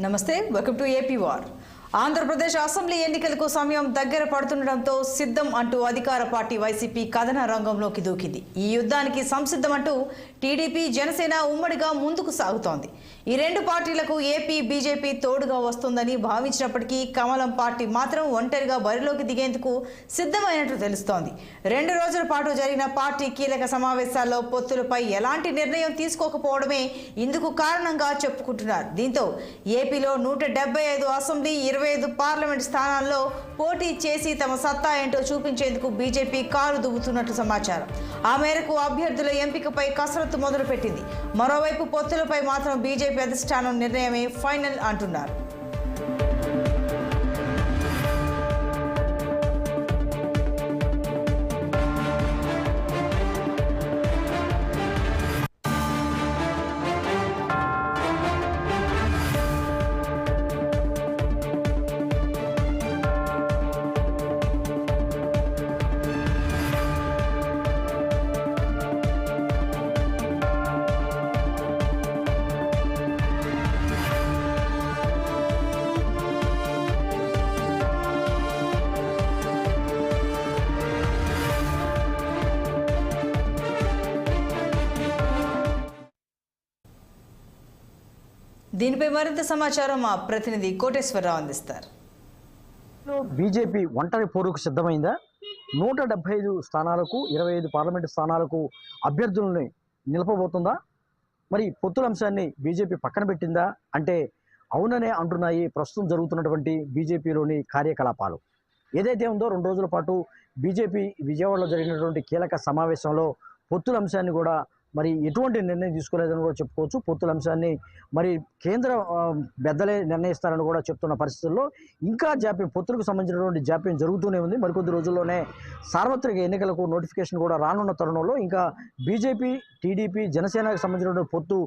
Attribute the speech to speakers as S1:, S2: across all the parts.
S1: నమస్తే, welcome to AP war. Andhra Pradesh assembly ఎన్నికలకు సమయం దగ్గర పడుతుండటంతో సిద్ధం అంటూ అధికార పార్టీ వైసీపీ కథన రంగంలోకి దూకింది. ఈ యుద్ధానికి సంసిద్ధం అంటూ టీడీపీ, జనసేన ఉమ్మడిగా ముందుకు సాగుతోంది. ఈ రెండు పార్టీలకు ఏపీ బీజేపీ తోడుగా వస్తుందని భావించినప్పటికీ కమలం పార్టీ మాత్రం ఒంటరిగా బరిలోకి దిగేందుకు సిద్ధమైనట్టు తెలుస్తోంది. 2 రోజుల పాటు జరిగిన పార్టీ కీలక సమావేశాల్లో పొత్తులపై ఎలాంటి నిర్ణయం తీసుకోకపోవడమే ఇందుకు కారణంగా చెప్పుకుంటున్నారు. దీంతో ఏపీలో 175 అసెంబ్లీ, 25 పార్లమెంట్ స్థానాల్లో పోటీ చేసి తమ సత్తా ఏంటో చూపించేందుకు బీజేపీ కారు దువ్వుతున్నట్లు సమాచారం. ఆ మేరకు అభ్యర్థుల ఎంపికపై కసరత్తు మొదలుపెట్టింది. మరోవైపు పొత్తులపై మాత్రం బీజేపీ అధిష్టానం నిర్ణయమే ఫైనల్ అంటున్నారు. దీనిపై మరింత సమాచారం మా ప్రతినిధి కోటేశ్వరరావు అందిస్తారు.
S2: బీజేపీ ఒంటరి పోరుకు సిద్ధమైందా? 175 స్థానాలకు, 25 పార్లమెంటు స్థానాలకు అభ్యర్థులని నిలపబోతుందా? మరి పొత్తుల అంశాన్ని బీజేపీ పక్కన పెట్టిందా అంటే అవుననే అంటున్నాయి ప్రస్తుతం జరుగుతున్నటువంటి బీజేపీలోని కార్యకలాపాలు. ఏదైతే ఉందో 2 రోజుల పాటు బీజేపీ విజయవాడలో జరిగినటువంటి కీలక సమావేశంలో పొత్తుల అంశాన్ని కూడా మరి ఎటువంటి నిర్ణయం తీసుకోలేదని కూడా చెప్పుకోవచ్చు. పొత్తుల అంశాన్ని మరి కేంద్ర పెద్దలే నిర్ణయిస్తారని కూడా చెప్తున్న పరిస్థితుల్లో ఇంకా జాప్యం, పొత్తులకు సంబంధించినటువంటి జాప్యం జరుగుతూనే ఉంది. మరికొద్ది రోజుల్లోనే సార్వత్రిక ఎన్నికలకు నోటిఫికేషన్ కూడా రానున్న తరుణంలో ఇంకా బీజేపీ, టీడీపీ, జనసేనకు సంబంధించినటువంటి పొత్తు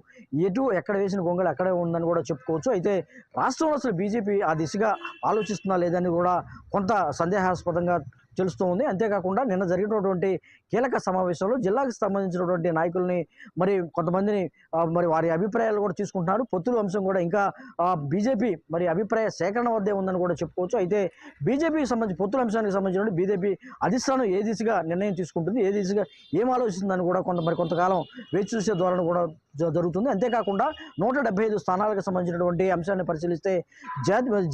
S2: ఎక్కడ వేసిన గొంగళి అక్కడే ఉందని కూడా చెప్పుకోవచ్చు. అయితే రాష్ట్రంలో అసలు బీజేపీ ఆ దిశగా ఆలోచిస్తున్నా లేదని కూడా కొంత సందేహాస్పదంగా తెలుస్తూ ఉంది. అంతేకాకుండా నిన్న జరిగినటువంటి కీలక సమావేశంలో జిల్లాకు సంబంధించినటువంటి నాయకుల్ని మరి కొంతమందిని మరి వారి అభిప్రాయాలు కూడా తీసుకుంటున్నారు. పొత్తుల అంశం కూడా ఇంకా బీజేపీ మరి అభిప్రాయ సేకరణ వద్దే ఉందని కూడా చెప్పుకోవచ్చు. అయితే బీజేపీకి సంబంధించి పొత్తుల అంశానికి సంబంధించిన బీజేపీ అధిష్టానం ఏ దిశగా నిర్ణయం తీసుకుంటుంది, ఏ దిశగా ఏం ఆలోచిస్తుందని కూడా కొంతకాలం వేచి చూసే ధోరణి కూడా జరుగుతుంది. అంతేకాకుండా 175 స్థానాలకు సంబంధించినటువంటి అంశాన్ని పరిశీలిస్తే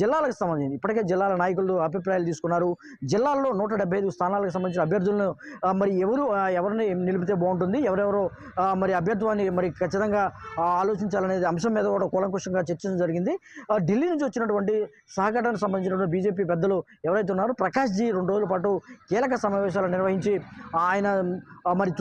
S2: జిల్లాలకు సంబంధించి ఇప్పటికే జిల్లాల నాయకులు అభిప్రాయాలు తీసుకున్నారు. జిల్లాల్లో 175 స్థానాలకు సంబంధించిన అభ్యర్థులను మరి ఎవరిని నిలిపితే బాగుంటుంది, ఎవరెవరు మరి అభ్యర్థువాన్ని మరి ఖచ్చితంగా ఆలోచించాలనే అంశం మీద కూడా కూలంకుషంగా చర్చించడం జరిగింది. ఢిల్లీ నుంచి వచ్చినటువంటి సహకారానికి సంబంధించినటువంటి బీజేపీ పెద్దలు ఎవరైతే ఉన్నారో ప్రకాష్ జీ 2 రోజుల పాటు కీలక సమావేశాలు నిర్వహించి ఆయన మరి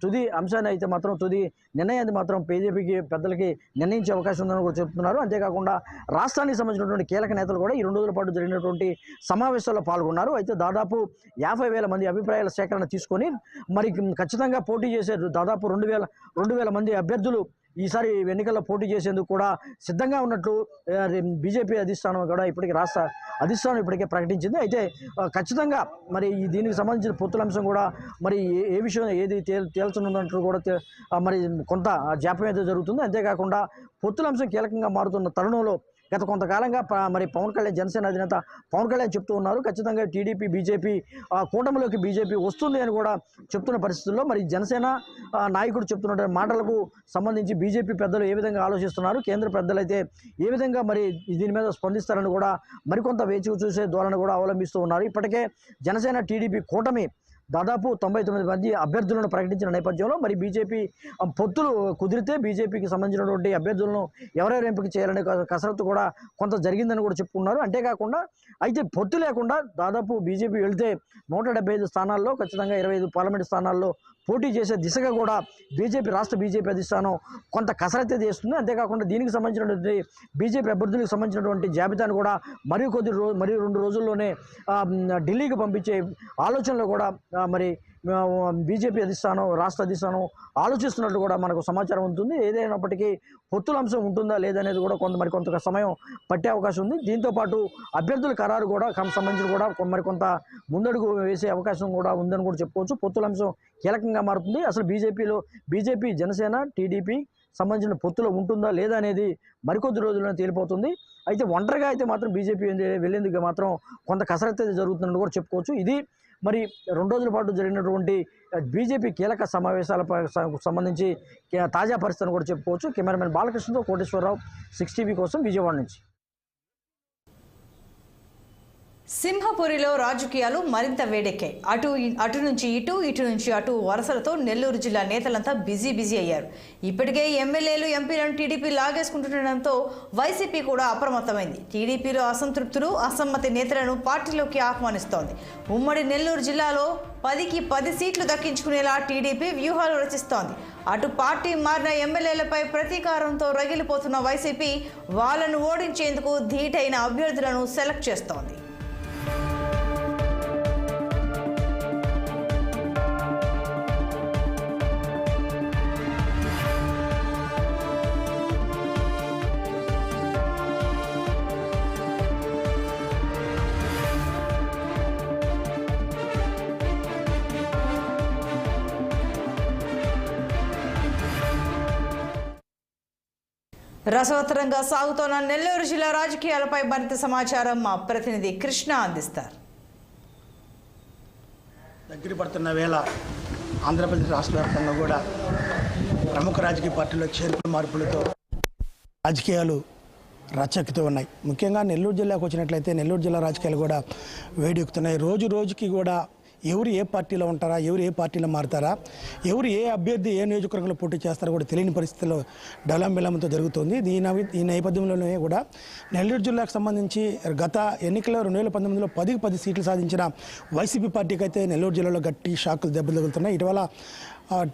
S2: తుది అంశాన్ని అయితే మాత్రం తుది నిర్ణయాన్ని మాత్రం బీజేపీకి పెద్దలకి నిర్ణయించే అవకాశం ఉందని కూడా చెప్తున్నారు. అంతేకాకుండా రాష్ట్రానికి సంబంధించినటువంటి కీలక నేతలు కూడా ఈ 2 రోజుల పాటు జరిగినటువంటి సమావేశాల్లో పాల్గొన్నారు. అయితే దాదాపు 50,000 మంది అభిప్రాయాల సేకరణ తీసుకొని మరి ఖచ్చితంగా పోటీ చేసే దాదాపు 2,000 మంది అభ్యర్థులు ఈసారి ఎన్నికల్లో పోటీ చేసేందుకు కూడా సిద్ధంగా ఉన్నట్లు బీజేపీ అధిష్టానం కూడా ఇప్పటికీ రాష్ట్ర అధిష్టానం ఇప్పటికే ప్రకటించింది. అయితే ఖచ్చితంగా మరి దీనికి సంబంధించిన పొత్తుల అంశం కూడా మరి ఏ విషయం ఏది తేల్చనున్నట్లు కూడా మరి కొంత జాప్యం అయితే జరుగుతుంది. అంతేకాకుండా పొత్తుల అంశం కీలకంగా మారుతున్న తరుణంలో గత కొంతకాలంగా మరి పవన్ కళ్యాణ్, జనసేన అధినేత పవన్ కళ్యాణ్ చెప్తూ ఉన్నారు ఖచ్చితంగా టీడీపీ, బీజేపీ కూటమిలోకి బీజేపీ వస్తుంది అని కూడా చెప్తున్న పరిస్థితుల్లో మరి జనసేన నాయకుడు చెప్తున్న మాటలకు సంబంధించి బీజేపీ పెద్దలు ఏ విధంగా ఆలోచిస్తున్నారు, కేంద్ర పెద్దలు అయితే ఏ విధంగా మరి దీని మీద స్పందిస్తారని కూడా మరికొంత వేచి చూసే ధోరణి కూడా అవలంబిస్తూ ఉన్నారు. ఇప్పటికే జనసేన, టీడీపీ కూటమి దాదాపు 99 మంది అభ్యర్థులను ప్రకటించిన నేపథ్యంలో మరి బీజేపీ పొత్తులు కుదిరితే బీజేపీకి సంబంధించినటువంటి అభ్యర్థులను ఎవరెవరు ఎంపిక చేయాలనే కసరత్తు కూడా కొంత జరిగిందని కూడా చెప్పుకున్నారు. అంతేకాకుండా అయితే పొత్తు లేకుండా దాదాపు బీజేపీ వెళ్తే 175 స్థానాల్లో ఖచ్చితంగా 25 పార్లమెంటు స్థానాల్లో పోటీ చేసే దిశగా కూడా రాష్ట్ర బీజేపీ అధిష్టానం కొంత కసరత్తు చేస్తుంది. అంతేకాకుండా దీనికి సంబంధించినటువంటి బీజేపీ అభ్యర్థులకు సంబంధించినటువంటి జాబితాను కూడా మరి 2 రోజుల్లోనే ఢిల్లీకి పంపించే ఆలోచనలు కూడా మరి బీజేపీ అధిష్టానం, రాష్ట్ర అధిష్టానం ఆలోచిస్తున్నట్టు కూడా మనకు సమాచారం ఉంటుంది. ఏదైనప్పటికీ పొత్తుల అంశం ఉంటుందా లేదనేది కూడా కొంత సమయం పట్టే అవకాశం ఉంది. దీంతోపాటు అభ్యర్థుల ఖరారు కూడా సంబంధించి కూడా మరికొంత ముందడుగు వేసే అవకాశం కూడా ఉందని కూడా చెప్పుకోవచ్చు. పొత్తుల అంశం కీలకంగా మారుతుంది. అసలు బీజేపీ, జనసేన, టీడీపీ, సంబంధించిన పొత్తులో ఉంటుందా లేదా అనేది మరికొద్ది రోజుల్లో తేలిపోతుంది. అయితే ఒంటరిగా అయితే మాత్రం బీజేపీ వెళ్ళేందుకు మాత్రం కొంత కసరత్తు అయితే జరుగుతుందని కూడా చెప్పుకోవచ్చు. ఇది మరి 2 రోజుల పాటు జరిగినటువంటి బీజేపీ కీలక సమావేశాలపై సంబంధించి తాజా పరిస్థితిని కూడా చెప్పుకోవచ్చు. కెమెరామెన్ బాలకృష్ణతో కోటేశ్వరరావు, 6 టీవీ కోసం విజయవాడ నుంచి.
S1: సింహపురిలో రాజకీయాలు మరింత వేడెక్కాయి. అటు నుంచి ఇటు నుంచి అటు వరుసలతో నెల్లూరు జిల్లా నేతలంతా బిజీ అయ్యారు. ఇప్పటికే ఎమ్మెల్యేలు, ఎంపీలను టీడీపీ లాగేసుకుంటుండటంతో వైసీపీ కూడా అప్రమత్తమైంది. టీడీపీలో అసంతృప్తులు, అసమ్మతి నేతలను పార్టీలోకి ఆహ్వానిస్తోంది. ఉమ్మడి నెల్లూరు జిల్లాలో 10కి 10 సీట్లు దక్కించుకునేలా టీడీపీ వ్యూహాలు రచిస్తోంది. అటు పార్టీ మారిన ఎమ్మెల్యేలపై ప్రతీకారంతో రగిలిపోతున్న వైసీపీ వాళ్ళను ఓడించేందుకు ధీటైన అభ్యర్థులను సెలెక్ట్ చేస్తోంది. రసవత్తరంగా సాగుతోన్న నెల్లూరు జిల్లా రాజకీయాలపై మరింత సమాచారం మా ప్రతినిధి కృష్ణ అందిస్తారు.
S3: దగ్గర పడుతున్న వేళ ఆంధ్రప్రదేశ్ రాష్ట్ర వ్యాప్తంగా కూడా ప్రముఖ రాజకీయ పార్టీలో చేర్పుల మార్పులతో రాజకీయాలు రచ్చెక్కుతూ ఉన్నాయి. ముఖ్యంగా నెల్లూరు జిల్లాకు వచ్చినట్లయితే నెల్లూరు జిల్లా రాజకీయాలు కూడా వేడెక్కుతున్నాయి. రోజుకి కూడా ఎవరు ఏ పార్టీలో ఉంటారా, ఎవరు ఏ పార్టీలో మారుతారా, ఎవరు ఏ అభ్యర్థి ఏ నియోజకవర్గంలో పోటీ చేస్తారో కూడా తెలియని పరిస్థితిలో డలంబిలంతో జరుగుతుంది. ఈ నేపథ్యంలోనే కూడా నెల్లూరు జిల్లాకు సంబంధించి గత ఎన్నికల్లో 2019లో 10కి 10 సీట్లు సాధించిన వైసీపీ పార్టీకి అయితే నెల్లూరు జిల్లాలో గట్టి షాకులు దెబ్బలు తగులుతున్నాయి. ఇటీవల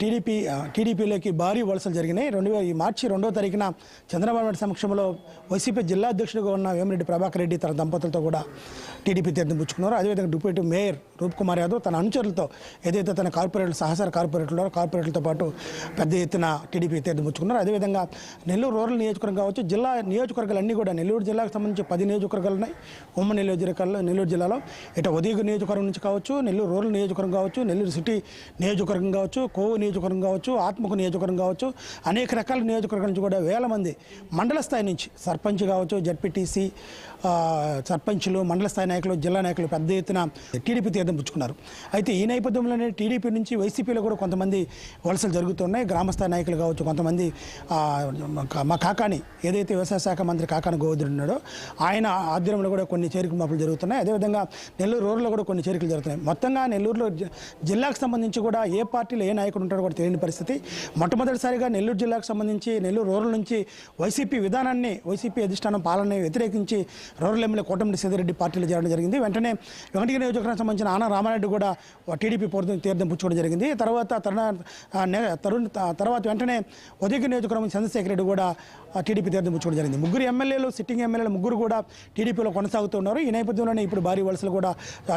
S3: టీడీపీలోకి భారీ వలసలు జరిగినాయి. ఈ మార్చి 2వ తారీఖున చంద్రబాబు నాయుడు సమక్షంలో వైసీపీ జిల్లా అధ్యక్షుడిగా ఉన్న వేమిరెడ్డి ప్రభాకర్ రెడ్డి తన దంపతులతో కూడా టీడీపీ తీర్థం పుచ్చుకున్నారు. అదేవిధంగా డిప్యూటీ మేయర్ రూప్ కుమార్ యాదవ్ తన అనుచరులతో ఏదైతే తన సహకార కార్పొరేటర్లతో పాటు పెద్ద ఎత్తున టీడీపీ తీర్థం పుచ్చుకున్నారు. అదేవిధంగా నెల్లూరు రూరల్ నియోజకవర్గం కావచ్చు, జిల్లా నియోజకవర్గాలన్నీ కూడా నెల్లూరు జిల్లాకు సంబంధించి 10 నియోజకవర్గాలు ఉన్నాయి. ఉమ్మడి నెల్లూరు జిల్లాలో ఇటు ఉదయగిరి నియోజకవర్గం నుంచి కావచ్చు, నెల్లూరు రూరల్ నియోజకవర్గం కావచ్చు, నెల్లూరు సిటీ నియోజకవర్గం కావచ్చు, కోవు నియోజకవర్గం కావచ్చు, ఆత్మకు నియోజకవర్గం కావచ్చు, అనేక రకాల నియోజకవర్గాల నుంచి కూడా వేల మంది మండల స్థాయి నుంచి సర్పంచ్ కావచ్చు, జడ్పీటీసీ సర్పంచులు, మండల స్థాయి నాయకులు, జిల్లా నాయకులు పెద్ద ఎత్తున టీడీపీ తీర్థం పుచ్చుకున్నారు. అయితే ఈ నేపథ్యంలోనే టీడీపీ నుంచి వైసీపీలో కూడా కొంతమంది వలసలు జరుగుతున్నాయి. గ్రామస్థాయి నాయకులు కావచ్చు, కొంతమంది మా కాకాని ఏదైతే వ్యవసాయ శాఖ మంత్రి కాకాని గోవర్ధన్ ఉన్నాడో ఆయన ఆధ్వర్యంలో కూడా కొన్ని చేరికలు మార్పులు జరుగుతున్నాయి. అదేవిధంగా నెల్లూరు రూరల్లో కూడా కొన్ని చేరికలు జరుగుతున్నాయి. మొత్తంగా నెల్లూరులో జిల్లాకు సంబంధించి కూడా ఏ పార్టీలో ఏ నాయకుడు ఉంటాడో కూడా తెలియని పరిస్థితి. మొట్టమొదటిసారిగా నెల్లూరు జిల్లాకు సంబంధించి నెల్లూరు రూరల్ నుంచి వైసీపీ విధానాన్ని, వైసీపీ అధిష్టానం పాలనని వ్యతిరేకించి రూరల్ ఎమ్మెల్యే కోటమిరెడ్డి సీతారెడ్డి పార్టీలో చేరడం జరిగింది. వెంటనే వెంకటగిరి నియోజకవర్గానికి సంబంధించిన ఆన రామారెడ్డి కూడా టీడీపీ తీర్థం పుచ్చుకోవడం జరిగింది. తర్వాత వెంటనే ఉదయగిరి నియోజకవర్గం చంద్రశేఖర్ రెడ్డి కూడా టీడీపీ తీర్థం పుచ్చుకోవడం జరిగింది. ముగ్గురు ఎమ్మెల్యేలు, సిట్టింగ్ ఎమ్మెల్యేలు ముగ్గురు కూడా టీడీపీలో కొనసాగుతున్నారు. ఈ నేపథ్యంలోనే ఇప్పుడు భారీ వలసలు కూడా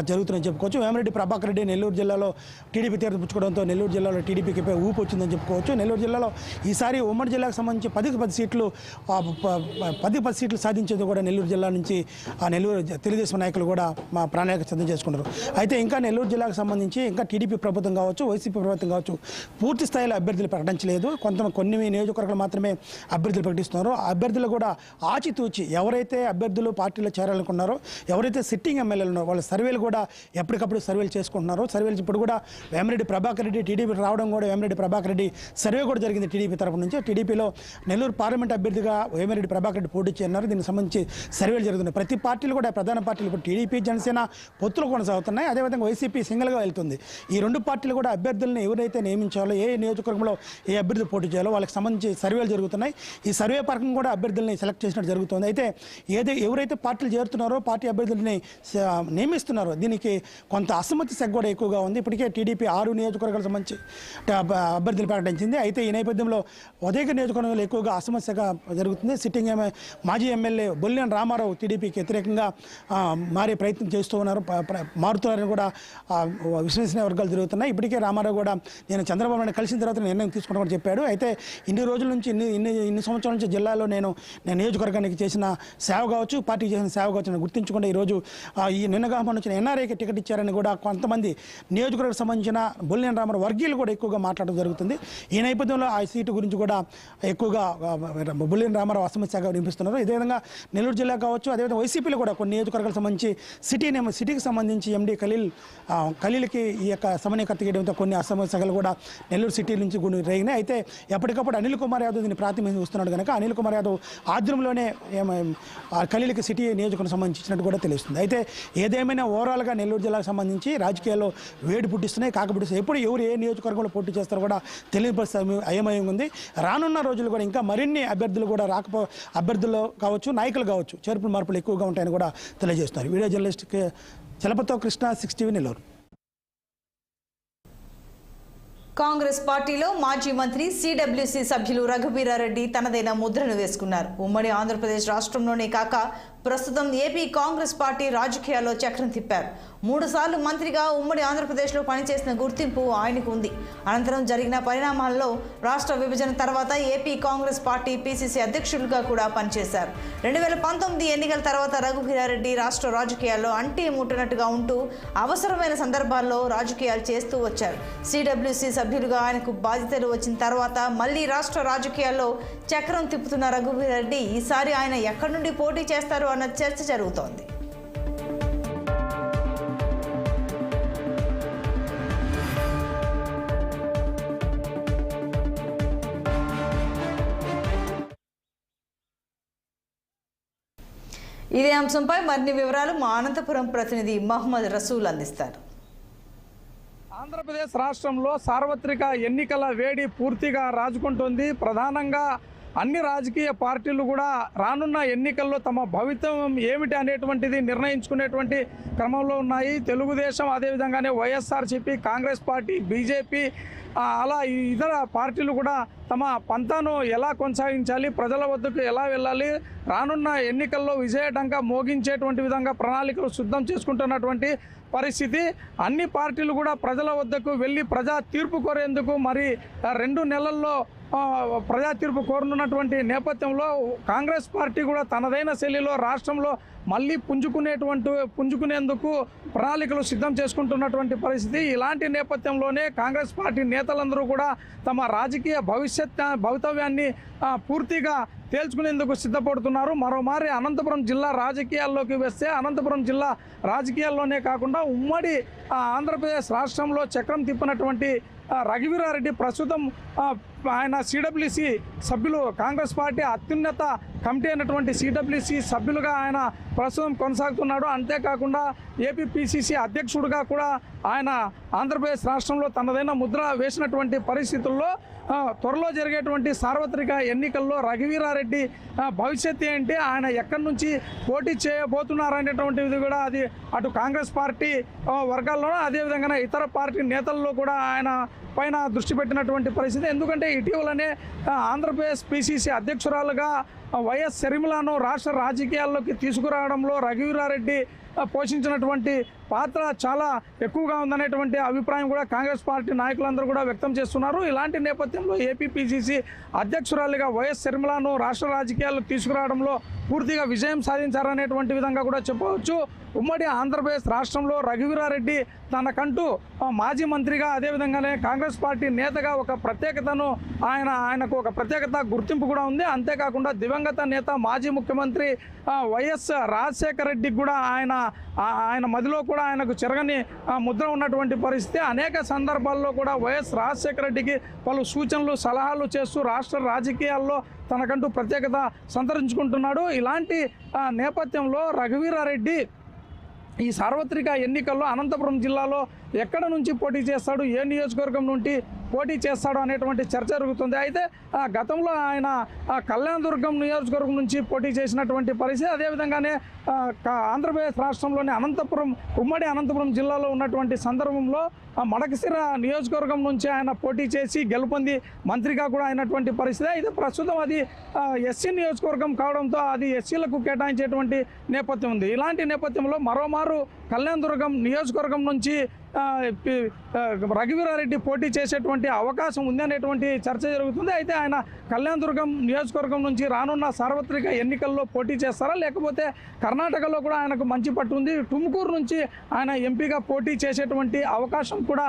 S3: జరుగుతున్నాయని చెప్పుకోవచ్చు. వేమిరెడ్డి ప్రభాకర్ రెడ్డి నెల్లూరు జిల్లాలో టీడీపీ తీర్థం పుచ్చుకోవడంతో నెల్లూరు జిల్లాలో టీడీపీకి ఊపు వచ్చిందని చెప్పుకోవచ్చు. నెల్లూరు జిల్లాలో ఈసారి ఉమ్మడి జిల్లాకు సంబంధించి 10కి 10 సీట్లు సాధించేది కూడా నెల్లూరు జిల్లా నుంచి నెల్లూరు తెలుగుదేశం నాయకులు కూడా మా ప్రాణాలకు సిద్ధం చేసుకున్నారు. అయితే ఇంకా నెల్లూరు జిల్లాకు సంబంధించి ఇంకా టీడీపీ ప్రభుత్వం కావచ్చు, వైసీపీ ప్రభుత్వం కావచ్చు పూర్తి స్థాయిలో అభ్యర్థులు ప్రకటించలేదు. కొన్ని నియోజకవర్గాలు మాత్రమే అభ్యర్థులు ప్రకటిస్తున్నారు. అభ్యర్థులు కూడా ఆచితూచి ఎవరైతే అభ్యర్థులు పార్టీలో చేరాలనుకున్నారో, ఎవరైతే సిట్టింగ్ ఎమ్మెల్యేలు ఉన్నారో వాళ్ళ సర్వేలు కూడా ఎప్పటికప్పుడు సర్వేలు చేసుకుంటున్నారు. సర్వేలు ఇప్పుడు కూడా వేమిరెడ్డి ప్రభాకర్ రెడ్డి టీడీపీ రావడం కూడా వేమిరెడ్డి ప్రభాకర్ రెడ్డి సర్వే కూడా జరిగింది టీడీపీ తరఫు నుంచి. టీడీపీలో నెల్లూరు పార్లమెంట్ అభ్యర్థిగా వేమిరెడ్డి ప్రభాకర్ రెడ్డి పోటీ చేయన్నారు. దీనికి సంబంధించి సర్వేలు జరుగుతున్నాయి. ప్రతి పార్టీలు కూడా ప్రధాన పార్టీలు ఇప్పుడు టీడీపీ, జనసేన పొత్తులు కొనసాగుతున్నాయి. అదేవిధంగా వైసీపీ సింగిల్గా వెళ్తుంది. ఈ 2 పార్టీలు కూడా అభ్యర్థులను ఎవరైతే నియమించాలో, ఏ నియోజకవర్గంలో ఏ అభ్యర్థి పోటీ చేయాలో వాళ్ళకి సంబంధించి సర్వేలు జరుగుతున్నాయి. ఈ సర్వే పరంగా కూడా అభ్యర్థుల్ని సెలెక్ట్ చేసినట్టు జరుగుతుంది. అయితే ఎవరైతే పార్టీలు చేరుతున్నారో, పార్టీ అభ్యర్థులని నియమిస్తున్నారో దీనికి కొంత అసమ్మతి సెగ కూడా ఎక్కువగా ఉంది. ఇప్పటికే టీడీపీ 6 నియోజకవర్గాలకు సంబంధించి అభ్యర్థులు ప్రకటించింది. అయితే ఈ నేపథ్యంలో ఉదయగిరి నియోజకవర్గంలో ఎక్కువగా అసమస్యగా జరుగుతుంది. సిట్టింగ్ మాజీ ఎమ్మెల్యే బొల్లినేని రామారావు టీడీపీకి వ్యతిరేకంగా మారే ప్రయత్నం చేస్తూ ఉన్నారు, మారుతున్నారని కూడా విశ్వసనీయ వర్గాలు జరుగుతున్నాయి. ఇప్పటికే రామారావు కూడా నేను చంద్రబాబు నాయుడు కలిసిన తర్వాత నిర్ణయం తీసుకున్నామని చెప్పాడు. అయితే ఇన్ని రోజుల నుంచి ఇన్ని సంవత్సరాల నుంచి జిల్లాలో నేను నియోజకవర్గానికి చేసిన సేవ కావచ్చు, పార్టీకి చేసిన సేవ కావచ్చు నేను గుర్తించకుండా ఈరోజు ఈ నిన్నగా వచ్చిన ఎన్ఆర్ఐకి టికెట్ ఇచ్చారని కూడా కొంతమంది నియోజకవర్గానికి సంబంధించిన బొల్లినేని రామారావు వర్గీయులు కూడా ఎక్కువగా మాట్లాడడం జరుగుతుంది. ఈ నేపథ్యంలో ఆ సీటు గురించి కూడా ఎక్కువగా బొల్లినేని రామారావు అసమస్యగా వినిపిస్తున్నారు. ఇదేవిధంగా నెల్లూరు జిల్లా కావచ్చు, అదేవిధంగా వైసీపీలో కూడా కొన్ని నియోజకవర్గాలకు సంబంధించి సిటీకి సంబంధించి ఎండి ఖలీల్కి ఈ యొక్క సమన్వయకర్త చేయడంతో కొన్ని అసమస్యలు కూడా నెల్లూరు సిటీ నుంచి రేగినాయి. అయితే ఎప్పటికప్పుడు అనిల్ కుమార్ యాదవ్ దీన్ని ప్రాతినిధ్యం వస్తున్నాడు కనుక అనిల్ కుమార్ యాదవ్ ఆధ్వర్యంలోనే ఖలీల్కి సిటీ నియోజకవర్గం సంబంధించినట్టు కూడా తెలుస్తుంది. అయితే ఏదేమైనా ఓవరాల్గా నెల్లూరు జిల్లాకు సంబంధించి రాజకీయాల్లో వేడి పుట్టిస్తున్నాయి. కాకపోతే ఎప్పుడు ఎవరు ఏ నియోజకవర్గంలో పోటీ చేస్తారో కూడా తెలియని పరిస్థితి అయమయం ఉంది. రానున్న రోజులు కూడా ఇంకా మరిన్ని అభ్యర్థులు కూడా అభ్యర్థులు కావచ్చు, నాయకులు కావచ్చు, చేర్పులు మార్పులు ఎక్కువగా ఉంటాయని కూడా తెలియజేస్తున్నారు. వీడియో జర్నలిస్ట్ చలపతో కృష్ణ, 6 TV నెల్లూరు.
S1: కాంగ్రెస్ పార్టీలో మాజీ మంత్రి సిడబ్ల్యూసీ సభ్యులు రఘువీరారెడ్డి తనదైన ముద్రను వేసుకున్నారు. ఉమ్మడి ఆంధ్రప్రదేశ్ రాష్ట్రంలోనే కాక ప్రస్తుతం ఏపీ కాంగ్రెస్ పార్టీ రాజకీయాల్లో చక్రం తిప్పారు. 3 సార్లు మంత్రిగా ఉమ్మడి ఆంధ్రప్రదేశ్లో పనిచేసిన గుర్తింపు ఆయనకు ఉంది. అనంతరం జరిగిన పరిణామాల్లో రాష్ట్ర విభజన తర్వాత ఏపీ కాంగ్రెస్ పార్టీ పీసీసీ అధ్యక్షులుగా కూడా పనిచేశారు. 2019 ఎన్నికల తర్వాత రఘువీరారెడ్డి రాష్ట్ర రాజకీయాల్లో అంటి ముట్టనట్టుగా ఉంటూ అవసరమైన సందర్భాల్లో రాజకీయాలు చేస్తూ వచ్చారు. సిడబ్ల్యూసీ సభ్యులుగా ఆయనకు బాధ్యతలు వచ్చిన తర్వాత మళ్లీ రాష్ట్ర రాజకీయాల్లో చక్రం తిప్పుతున్న రఘువీరారెడ్డి ఈసారి ఆయన ఎక్కడి నుండి పోటీ చేస్తారు అన్న చర్చ జరుగుతోంది. ఇదే అంశంపై మరిన్ని వివరాలు మా అనంతపురం ప్రతినిధి మహమ్మద్ రసూల్ అందిస్తారు.
S4: ఆంధ్రప్రదేశ్ రాష్ట్రంలో సార్వత్రిక ఎన్నికల వేడి పూర్తిగా రాజుకుంటోంది. ప్రధానంగా అన్ని రాజకీయ పార్టీలు కూడా రానున్న ఎన్నికల్లో తమ భవితవ్యం ఏమిటి అనేటువంటిది నిర్ణయించుకునేటువంటి క్రమంలో ఉన్నాయి. తెలుగుదేశం, అదేవిధంగానే వైఎస్ఆర్సీపీ, కాంగ్రెస్ పార్టీ, బీజేపీ, అలా ఇతర పార్టీలు కూడా తమ పంతాను ఎలా కొనసాగించాలి, ప్రజల వద్దకు ఎలా వెళ్ళాలి, రానున్న ఎన్నికల్లో విజయటంగా మోగించేటువంటి విధంగా ప్రణాళికలు సిద్ధం చేసుకుంటున్నటువంటి పరిస్థితి. అన్ని పార్టీలు కూడా ప్రజల వద్దకు వెళ్ళి ప్రజా తీర్పు కోరేందుకు మరి 2 నెలల్లో ప్రజా తీర్పు కోరనున్నటువంటి నేపథ్యంలో కాంగ్రెస్ పార్టీ కూడా తనదైన శైలిలో రాష్ట్రంలో మళ్ళీ పుంజుకునేందుకు ప్రణాళికలు సిద్ధం చేసుకుంటున్నటువంటి పరిస్థితి. ఇలాంటి నేపథ్యంలోనే కాంగ్రెస్ పార్టీ నేతలందరూ కూడా తమ రాజకీయ భవితవ్యాన్ని పూర్తిగా తేల్చుకునేందుకు సిద్ధపడుతున్నారు. మరోమారి అనంతపురం జిల్లా రాజకీయాల్లోకి వస్తే అనంతపురం జిల్లా రాజకీయాల్లోనే కాకుండా ఉమ్మడి ఆంధ్రప్రదేశ్ రాష్ట్రంలో చక్రం తిప్పినటువంటి రఘువీరారెడ్డి ప్రస్తుతం ఆయన సిడబ్ల్యూసీ సభ్యులు, కాంగ్రెస్ పార్టీ అత్యున్నత కమిటీ అయినటువంటి సిడబ్ల్యూసీ సభ్యులుగా ఆయన ప్రస్తుతం కొనసాగుతున్నాడు. అంతేకాకుండా ఏపీ పీసీసీ అధ్యక్షుడిగా కూడా ఆయన ఆంధ్రప్రదేశ్ రాష్ట్రంలో తనదైన ముద్ర వేసినటువంటి పరిస్థితుల్లో త్వరలో జరిగేటువంటి సార్వత్రిక ఎన్నికల్లో రఘువీరారెడ్డి భవిష్యత్తు ఏంటి, ఆయన ఎక్కడి నుంచి పోటీ చేయబోతున్నారనేటువంటిది కూడా అది అటు కాంగ్రెస్ పార్టీ వర్గాల్లోనూ అదేవిధంగా ఇతర పార్టీ నేతల్లో కూడా ఆయన పైన దృష్టి పెట్టినటువంటి పరిస్థితి. ఎందుకంటే ఇటీవలనే ఆంధ్రప్రదేశ్ పీసీసీ అధ్యక్షురాలుగా వైఎస్ షర్మిలను రాష్ట్ర రాజకీయాల్లోకి తీసుకురావడంలో రఘువీరారెడ్డి పోషించినటువంటి పాత్ర చాలా ఎక్కువగా ఉందనేటువంటి అభిప్రాయం కూడా కాంగ్రెస్ పార్టీ నాయకులందరూ కూడా వ్యక్తం చేస్తున్నారు. ఇలాంటి నేపథ్యంలో ఏపీ పీసీసీ అధ్యక్షురాలిగా వైఎస్ షర్మిలను రాష్ట్ర రాజకీయాలకు తీసుకురావడంలో పూర్తిగా విజయం సాధించారనేటువంటి విధంగా కూడా చెప్పవచ్చు. ఉమ్మడి ఆంధ్రప్రదేశ్ రాష్ట్రంలో రఘువీరారెడ్డి తనకంటూ మాజీ మంత్రిగా అదేవిధంగానే కాంగ్రెస్ పార్టీ నేతగా ఒక ప్రత్యేకతను ఆయనకు ఒక ప్రత్యేకత గుర్తింపు కూడా ఉంది. అంతేకాకుండా దివంగత నేత మాజీ ముఖ్యమంత్రి వైఎస్ రాజశేఖర రెడ్డికి కూడా ఆయన మదిలో కూడా ఆయనకు చెరగని ముద్ర ఉన్నటువంటి పరిస్థితి. అనేక సందర్భాల్లో కూడా వైఎస్ రాజశేఖర రెడ్డికి పలు సూచనలు, సలహాలు చేస్తూ రాష్ట్ర రాజకీయాల్లో తనకంటూ ప్రత్యేకత సంతరించుకుంటున్నాడు. ఇలాంటి నేపథ్యంలో రఘువీరారెడ్డి ఈ సార్వత్రిక ఎన్నికల్లో అనంతపురం జిల్లాలో ఎక్కడ నుంచి పోటీ చేస్తాడు, ఏ నియోజకవర్గం నుండి పోటీ చేస్తాడు అనేటువంటి చర్చ జరుగుతుంది. అయితే గతంలో ఆయన కళ్యాణదుర్గం నియోజకవర్గం నుంచి పోటీ చేసినటువంటి పరిస్థితి. అదేవిధంగానే ఆంధ్రప్రదేశ్ రాష్ట్రంలోని ఉమ్మడి అనంతపురం జిల్లాలో ఉన్నటువంటి సందర్భంలో మడకశిర నియోజకవర్గం నుంచి ఆయన పోటీ చేసి గెలుపొంది మంత్రిగా కూడా అయినటువంటి పరిస్థితి. అయితే ప్రస్తుతం అది ఎస్సీ నియోజకవర్గం కావడంతో అది ఎస్సీలకు కేటాయించేటువంటి నేపథ్యం ఉంది. ఇలాంటి నేపథ్యంలో మరోమారు కళ్యాణదుర్గం నియోజకవర్గం నుంచి రఘువీరారెడ్డి పోటీ చేసేటువంటి అవకాశం ఉంది అనేటువంటి చర్చ జరుగుతుంది. అయితే ఆయన కళ్యాణదుర్గం నియోజకవర్గం నుంచి రానున్న సార్వత్రిక ఎన్నికల్లో పోటీ చేస్తారా, లేకపోతే కర్ణాటకలో కూడా ఆయనకు మంచి పట్టు ఉంది, తుముకూరు నుంచి ఆయన ఎంపీగా పోటీ చేసేటువంటి అవకాశం కూడా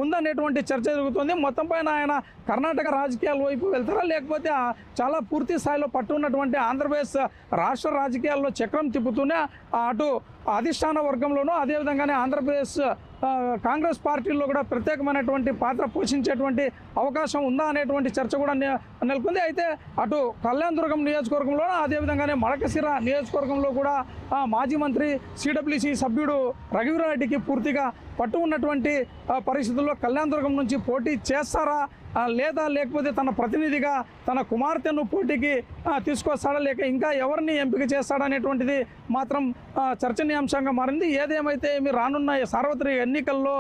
S4: ఉందనేటువంటి చర్చ జరుగుతుంది. మొత్తం పైన ఆయన కర్ణాటక రాజకీయాల వైపు వెళ్తారా, లేకపోతే చాలా పూర్తి స్థాయిలో పట్టు ఉన్నటువంటి ఆంధ్రప్రదేశ్ రాష్ట్ర రాజకీయాల్లో చక్రం తిప్పుతూనే అటు అధిష్టాన వర్గంలోనూ అదేవిధంగానే ఆంధ్రప్రదేశ్ కాంగ్రెస్ పార్టీల్లో కూడా ప్రత్యేకమైనటువంటి పాత్ర పోషించేటువంటి అవకాశం ఉందా అనేటువంటి చర్చ కూడా నెలకొంది. అయితే అటు కళ్యాణదుర్గం నియోజకవర్గంలో అదేవిధంగానే మడకశిర నియోజకవర్గంలో కూడా మాజీ మంత్రి సిడబ్ల్యూసి సభ్యుడు రఘువీరారెడ్డికి పూర్తిగా పట్టు ఉన్నటువంటి పరిస్థితుల్లో కళ్యాణదుర్గం నుంచి పోటీ చేస్తారా లేదా, లేకపోతే తన ప్రతినిధిగా తన కుమార్తెను పోటీకి తీసుకొస్తాడా, లేక ఇంకా ఎవరిని ఎంపిక చేస్తాడనేటువంటిది మాత్రం చర్చనీయాంశంగా మారింది. ఏదేమైతే మీరు రానున్న సార్వత్రిక ఎన్నికల్లో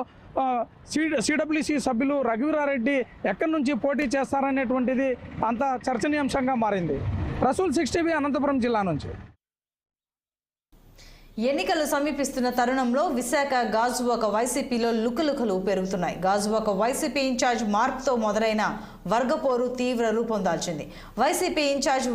S4: సిడబ్ల్యూసి సభ్యులు రఘువీరారెడ్డి ఎక్కడి నుంచి పోటీ చేస్తారనేటువంటిది అంత చర్చనీయాంశంగా మారింది. రసూల్ 6 టీవీ అనంతపురం జిల్లా నుంచి.
S1: ఎన్నికలు సమీపిస్తున్న తరుణంలో విశాఖ గాజువాక వైసీపీలో లుకలుకలు పెరుగుతున్నాయి. గాజువాక వైసీపీ ఇన్ఛార్జ్ మార్పుతో మొదలైన వర్గపోరు తీవ్ర రూపం దాల్చింది. వైసీపీ ఇన్ఛార్జ్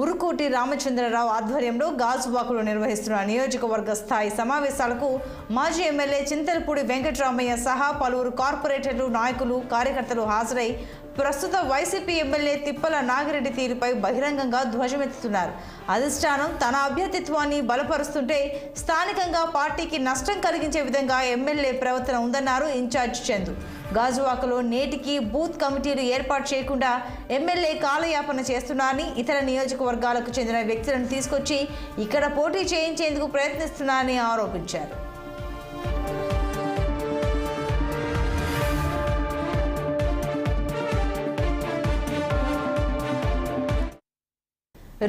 S1: ఉరుకోటి రామచంద్రరావు ఆధ్వర్యంలో గాజువాకలో నిర్వహిస్తున్న నియోజకవర్గ స్థాయి సమావేశాలకు మాజీ ఎమ్మెల్యే చింతలపూడి వెంకటరామయ్య సహా పలువురు కార్పొరేటర్లు, నాయకులు, కార్యకర్తలు హాజరై ప్రస్తుత వైసీపీ ఎమ్మెల్యే తిప్పల నాగిరెడ్డి తీరుపై బహిరంగంగా ధ్వజమెత్తుతున్నారు. అధిష్టానం తన అభ్యర్థిత్వాన్ని బలపరుస్తుంటే స్థానికంగా పార్టీకి నష్టం కలిగించే విధంగా ఎమ్మెల్యే ప్రవర్తన ఉందన్నారు ఇన్ఛార్జ్ చందు. గాజువాకలో నేటికి బూత్ కమిటీలు ఏర్పాటు చేయకుండా ఎమ్మెల్యే కాలయాపన చేస్తున్నారని, ఇతర నియోజకవర్గాలకు చెందిన వ్యక్తులను తీసుకొచ్చి ఇక్కడ పోటీ చేయించేందుకు ప్రయత్నిస్తున్నారని ఆరోపించారు.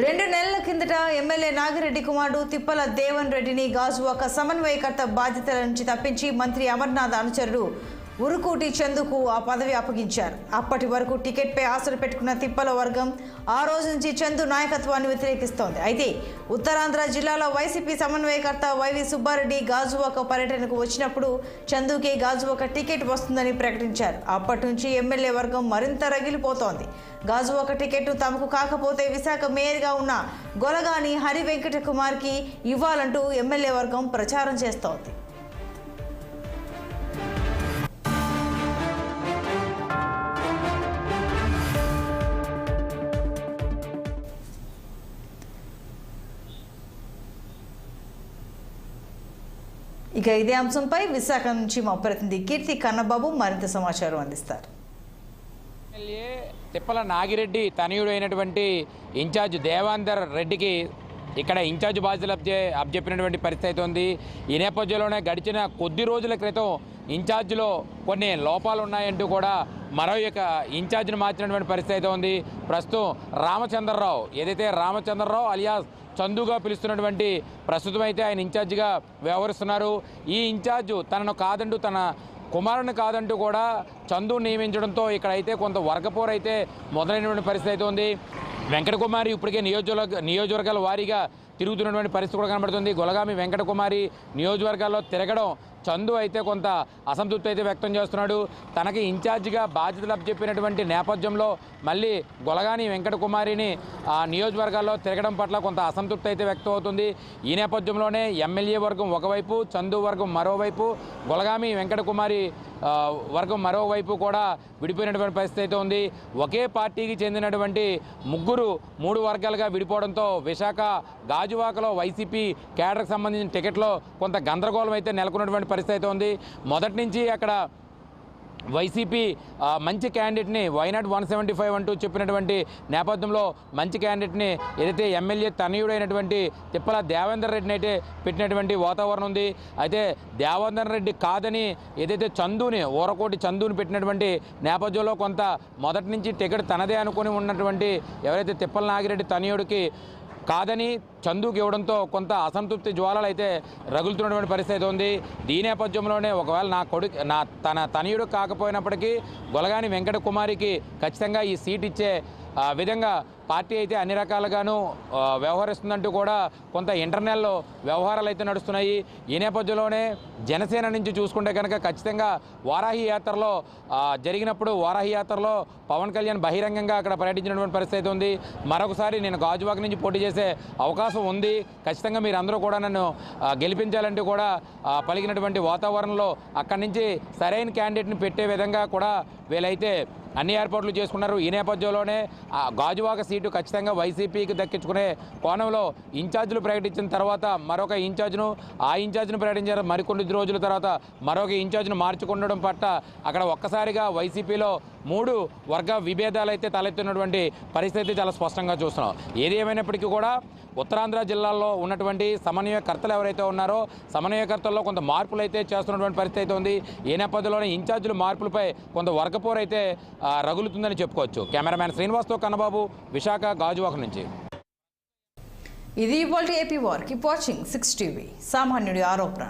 S1: రెండు నెలల కిందట ఎమ్మెల్యే నాగిరెడ్డి కుమారుడు తిప్పల దేవన్ రెడ్డిని గాజువాక సమన్వయకర్త బాధ్యతల నుంచి తప్పించి మంత్రి అమర్నాథ్ అనుచరుడు ఉరుకోటి చందుకు ఆ పదవి అప్పగించారు. అప్పటి వరకు టికెట్పై ఆశలు పెట్టుకున్న తిప్పల వర్గం ఆ రోజు నుంచి చందు నాయకత్వాన్ని వ్యతిరేకిస్తోంది. అయితే ఉత్తరాంధ్ర జిల్లాలో వైసీపీ సమన్వయకర్త వైవి సుబ్బారెడ్డి గాజువాక పర్యటనకు వచ్చినప్పుడు చందుకే గాజువాక టికెట్ వస్తుందని ప్రకటించారు. అప్పటి నుంచి ఎమ్మెల్యే వర్గం మరింత రగిలిపోతోంది. గాజువాక టికెట్ తమకు కాకపోతే విశాఖ మేయర్గా ఉన్న గొలగాని హరి వెంకట కుమార్కి ఇవ్వాలంటూ ఎమ్మెల్యే వర్గం ప్రచారం చేస్తోంది. ఇక ఇదే అంశంపై విశాఖ నుంచి మా ప్రతినిధి కీర్తి కన్నబాబు మరింత సమాచారం అందిస్తారు.
S5: ఎమ్మెల్యే తిప్పల నాగిరెడ్డి తనయుడు అయినటువంటి ఇన్ఛార్జ్ దేవాందర్ రెడ్డికి ఇక్కడ ఇన్ఛార్జ్ బాధ్యతలు అప్పచెప్పినటువంటి పరిస్థితి ఉంది. ఈ నేపథ్యంలోనే గడిచిన కొద్ది రోజుల క్రితం ఇన్ఛార్జ్లో కొన్ని లోపాలు ఉన్నాయంటూ కూడా మరో ఇన్ఛార్జ్ని మార్చినటువంటి పరిస్థితి ఉంది. ప్రస్తుతం రామచంద్రరావు, ఏదైతే రామచంద్రరావు అలియాస్ చందుగా పిలుస్తున్నటువంటి ప్రస్తుతం అయితే ఆయన ఇన్ఛార్జిగా వ్యవహరిస్తున్నారు. ఈ ఇన్ఛార్జు తనను కాదంటూ, తన కుమారుని కాదంటూ కూడా చందు నియమించడంతో ఇక్కడైతే కొంత వర్గపోరు అయితే మొదలైనటువంటి పరిస్థితి ఉంది. వెంకటకుమారి ఇప్పటికే నియోజకవర్గాల వారీగా తిరుగుతున్నటువంటి పరిస్థితి కూడా కనబడుతుంది. గొలగామి వెంకటకుమారి నియోజకవర్గాల్లో తిరగడం చందు అయితే కొంత అసంతృప్తి అయితే వ్యక్తం చేస్తున్నాడు. తనకి ఇన్ఛార్జిగా బాధ్యతలు అప్పచెప్పినటువంటి నేపథ్యంలో మళ్ళీ గొలగాని వెంకటకుమారిని ఆ నియోజకవర్గాల్లో తిరగడం పట్ల కొంత అసంతృప్తి అయితే వ్యక్తం అవుతుంది. ఈ నేపథ్యంలోనే ఎమ్మెల్యే వర్గం ఒకవైపు, చందు వర్గం మరోవైపు, గొలగామి వెంకటకుమారి వర్గం మరోవైపు కూడా విడిపోయినటువంటి పరిస్థితి అయితే ఉంది. ఒకే పార్టీకి చెందినటువంటి ముగ్గురు 3 వర్గాలుగా విడిపోవడంతో విశాఖ గాజువాకలో వైసీపీ కేడర్కి సంబంధించిన టికెట్లో కొంత గందరగోళం అయితే నెలకొన్నటువంటి పరిస్థితి అయితే ఉంది. మొదటి నుంచి అక్కడ వైసీపీ మంచి క్యాండిడేట్ని వైనాట్ 175 అంటూ చెప్పినటువంటి నేపథ్యంలో మంచి క్యాండిడేట్ని ఏదైతే ఎమ్మెల్యే తనయుడైనటువంటి తిప్పల దేవేందర్ రెడ్డిని అయితే పెట్టినటువంటి వాతావరణం ఉంది. అయితే దేవేందర్ రెడ్డి కాదని ఏదైతే ఊరకోటి చందుని పెట్టినటువంటి నేపథ్యంలో కొంత మొదటి నుంచి టికెట్ తనదే అనుకుని ఉన్నటువంటి ఎవరైతే తిప్పల నాగిరెడ్డి తనయుడికి కాదని చందుకి ఇవ్వడంతో కొంత అసంతృప్తి జ్వాలలు అయితే రగులుతున్నటువంటి పరిస్థితి ఉంది. ఈ నేపథ్యంలోనే ఒకవేళ తన తనయుడు కాకపోయినప్పటికీ గొలగాని వెంకట కుమారికి ఖచ్చితంగా ఈ సీట్ ఇచ్చే విధంగా పార్టీ అయితే అన్ని రకాలుగాను వ్యవహరిస్తుందంటూ కూడా కొంత ఇంటర్నల్ వ్యవహారాలు అయితే నడుస్తున్నాయి. ఈ నేపథ్యంలోనే జనసేన నుంచి చూసుకుంటే కనుక ఖచ్చితంగా వారాహి యాత్రలో జరిగినప్పుడు వారాహి యాత్రలో పవన్ కళ్యాణ్ బహిరంగంగా అక్కడ పర్యటించినటువంటి పరిస్థితి ఉంది. మరొకసారి నేను గాజువాక నుంచి పోటీ చేసే అవకాశం ఉంది, ఖచ్చితంగా మీరు అందరూ కూడా నన్ను గెలిపించాలంటూ కూడా పలికినటువంటి వాతావరణంలో అక్కడి నుంచి సరైన క్యాండిడేట్ని పెట్టే విధంగా కూడా వీళ్ళైతే అన్ని ఏర్పాట్లు చేసుకున్నారు. ఈ నేపథ్యంలోనే గాజువాక సీటు ఖచ్చితంగా వైసీపీకి దక్కించుకునే కోణంలో ఇన్ఛార్జీలు ప్రకటించిన తర్వాత మరొక ఇన్ఛార్జ్ను ప్రకటించారు. మరికొన్ని రోజుల తర్వాత మరొక ఇన్ఛార్జ్ను మార్చుకుండడం పట్ల అక్కడ ఒక్కసారిగా వైసీపీలో 3 వర్గ విభేదాలు అయితే తలెత్తున్నటువంటి పరిస్థితి చాలా స్పష్టంగా చూస్తున్నాం. ఏది ఏమైనప్పటికీ కూడా ఉత్తరాంధ్ర జిల్లాల్లో ఉన్నటువంటి సమన్వయకర్తలు ఎవరైతే ఉన్నారో సమన్వయకర్తల్లో కొంత మార్పులు అయితే చేస్తున్నటువంటి పరిస్థితి అయితే ఉంది. ఈ నేపథ్యంలోనే ఇన్ఛార్జీల మార్పులపై కొంత వర్గపోరు అయితే రగులుతుందని చెప్పుకోవచ్చు. కెమెరామ్యాన్ శ్రీనివాస్తో కన్నబాబు, విశాఖ, గాజువాక నుంచి.
S1: ఇది ఇవాల్టి AP war. Keep watching 6 TV. సామాన్యుడి ఆరోపణ.